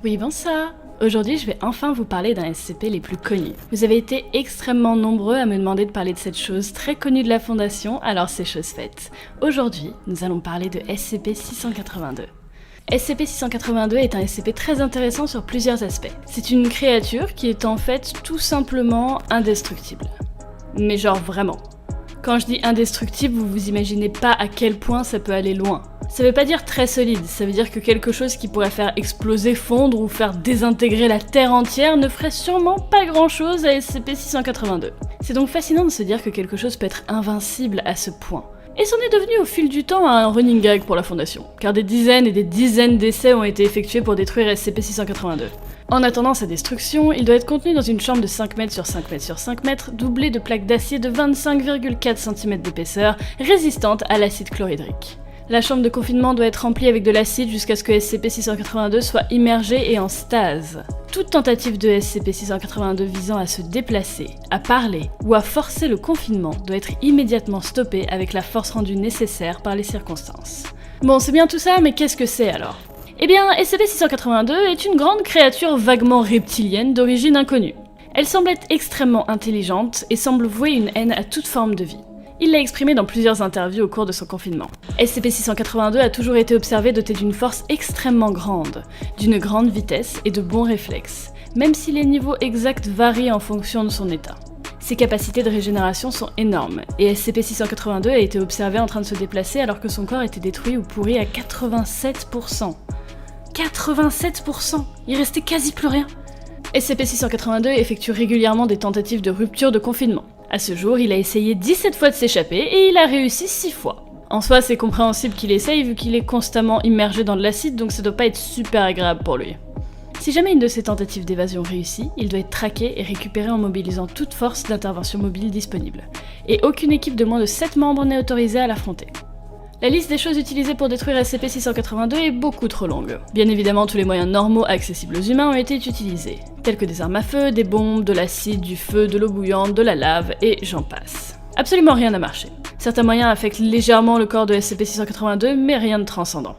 Oui, bonsoir. Aujourd'hui, je vais enfin vous parler d'un SCP les plus connus. Vous avez été extrêmement nombreux à me demander de parler de cette chose très connue de la Fondation, alors c'est chose faite. Aujourd'hui, nous allons parler de SCP-682. SCP-682 est un SCP très intéressant sur plusieurs aspects. C'est une créature qui est en fait tout simplement indestructible. Mais genre vraiment. Quand je dis indestructible, vous vous imaginez pas à quel point ça peut aller loin. Ça veut pas dire très solide, ça veut dire que quelque chose qui pourrait faire exploser, fondre ou faire désintégrer la Terre entière ne ferait sûrement pas grand chose à SCP-682. C'est donc fascinant de se dire que quelque chose peut être invincible à ce point. Et c'en est devenu au fil du temps un running gag pour la Fondation, car des dizaines et des dizaines d'essais ont été effectués pour détruire SCP-682. En attendant sa destruction, il doit être contenu dans une chambre de 5 mètres sur 5 mètres sur 5 mètres, doublée de plaques d'acier de 25,4 cm d'épaisseur, résistantes à l'acide chlorhydrique. La chambre de confinement doit être remplie avec de l'acide jusqu'à ce que SCP-682 soit immergé et en stase. Toute tentative de SCP-682 visant à se déplacer, à parler ou à forcer le confinement doit être immédiatement stoppée avec la force rendue nécessaire par les circonstances. Bon, c'est bien tout ça, mais qu'est-ce que c'est alors ? Eh bien, SCP-682 est une grande créature vaguement reptilienne d'origine inconnue. Elle semble être extrêmement intelligente et semble vouer une haine à toute forme de vie. Il l'a exprimé dans plusieurs interviews au cours de son confinement. SCP-682 a toujours été observé doté d'une force extrêmement grande, d'une grande vitesse et de bons réflexes, même si les niveaux exacts varient en fonction de son état. Ses capacités de régénération sont énormes, et SCP-682 a été observé en train de se déplacer alors que son corps était détruit ou pourri à 87%. 87%! Il restait quasi plus rien! SCP-682 effectue régulièrement des tentatives de rupture de confinement. À ce jour, il a essayé 17 fois de s'échapper et il a réussi 6 fois. En soi, c'est compréhensible qu'il essaye vu qu'il est constamment immergé dans de l'acide, donc ça doit pas être super agréable pour lui. Si jamais une de ses tentatives d'évasion réussit, il doit être traqué et récupéré en mobilisant toute force d'intervention mobile disponible. Et aucune équipe de moins de 7 membres n'est autorisée à l'affronter. La liste des choses utilisées pour détruire SCP-682 est beaucoup trop longue. Bien évidemment, tous les moyens normaux accessibles aux humains ont été utilisés, tels que des armes à feu, des bombes, de l'acide, du feu, de l'eau bouillante, de la lave, et j'en passe. Absolument rien n'a marché. Certains moyens affectent légèrement le corps de SCP-682, mais rien de transcendant.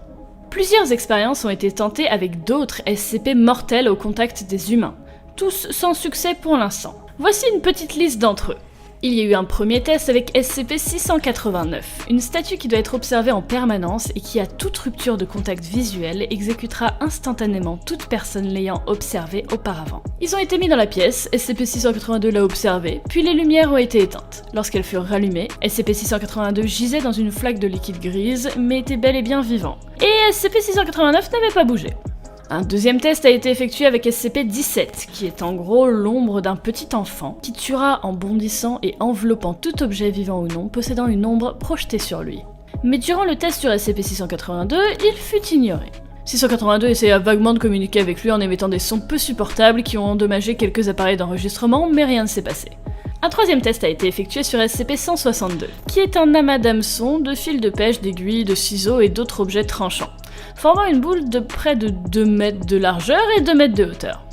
Plusieurs expériences ont été tentées avec d'autres SCP mortels au contact des humains, tous sans succès pour l'instant. Voici une petite liste d'entre eux. Il y a eu un premier test avec SCP-689, une statue qui doit être observée en permanence et qui, à toute rupture de contact visuel, exécutera instantanément toute personne l'ayant observée auparavant. Ils ont été mis dans la pièce, SCP-682 l'a observé, puis les lumières ont été éteintes. Lorsqu'elles furent rallumées, SCP-682 gisait dans une flaque de liquide grise, mais était bel et bien vivant. Et SCP-689 n'avait pas bougé. Un deuxième test a été effectué avec SCP-17, qui est en gros l'ombre d'un petit enfant, qui tuera en bondissant et enveloppant tout objet vivant ou non possédant une ombre projetée sur lui. Mais durant le test sur SCP-682, il fut ignoré. 682 essaya vaguement de communiquer avec lui en émettant des sons peu supportables qui ont endommagé quelques appareils d'enregistrement, mais rien ne s'est passé. Un troisième test a été effectué sur SCP-162, qui est un amas d'hameçons, de fils de pêche, d'aiguilles, de ciseaux et d'autres objets tranchants, formant une boule de près de 2 mètres de largeur et 2 mètres de hauteur.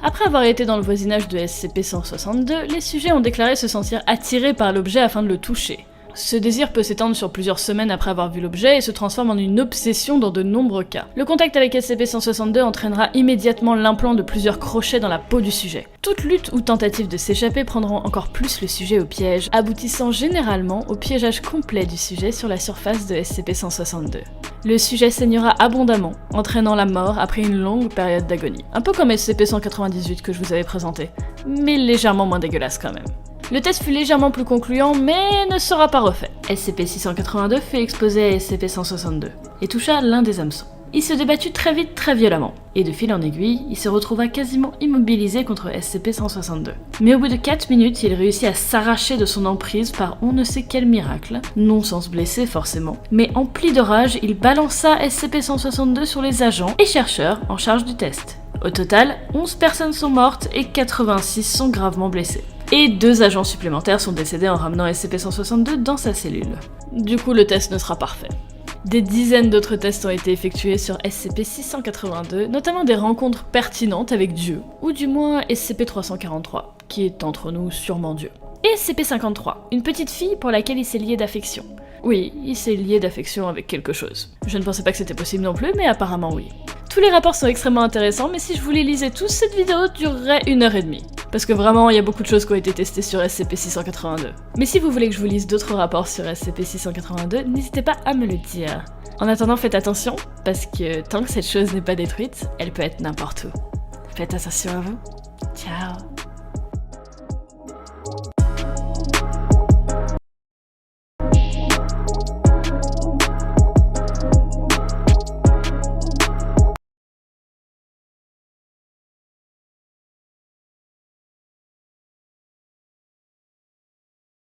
Après avoir été dans le voisinage de SCP-162, les sujets ont déclaré se sentir attirés par l'objet afin de le toucher. Ce désir peut s'étendre sur plusieurs semaines après avoir vu l'objet et se transforme en une obsession dans de nombreux cas. Le contact avec SCP-162 entraînera immédiatement l'implant de plusieurs crochets dans la peau du sujet. Toute lutte ou tentative de s'échapper prendront encore plus le sujet au piège, aboutissant généralement au piégeage complet du sujet sur la surface de SCP-162. Le sujet saignera abondamment, entraînant la mort après une longue période d'agonie. Un peu comme SCP-198 que je vous avais présenté, mais légèrement moins dégueulasse quand même. Le test fut légèrement plus concluant, mais ne sera pas refait. SCP-682 fut exposé à SCP-162 et toucha l'un des hameçons. Il se débattit très vite, très violemment, et de fil en aiguille, il se retrouva quasiment immobilisé contre SCP-162. Mais au bout de 4 minutes, il réussit à s'arracher de son emprise par on ne sait quel miracle, non sans se blesser forcément, mais empli de rage, il balança SCP-162 sur les agents et chercheurs en charge du test. Au total, 11 personnes sont mortes et 86 sont gravement blessées. Et 2 agents supplémentaires sont décédés en ramenant SCP-162 dans sa cellule. Du coup, le test ne sera pas refait. Des dizaines d'autres tests ont été effectués sur SCP-682, notamment des rencontres pertinentes avec Dieu, ou du moins SCP-343, qui est entre nous sûrement Dieu. Et SCP-53, une petite fille pour laquelle il s'est lié d'affection. Oui, il s'est lié d'affection avec quelque chose. Je ne pensais pas que c'était possible non plus, mais apparemment oui. Tous les rapports sont extrêmement intéressants, mais si je vous les lisais tous, cette vidéo durerait 1h30. Parce que vraiment, il y a beaucoup de choses qui ont été testées sur SCP-682. Mais si vous voulez que je vous lise d'autres rapports sur SCP-682, n'hésitez pas à me le dire. En attendant, faites attention, parce que tant que cette chose n'est pas détruite, elle peut être n'importe où. Faites attention à vous. Ciao.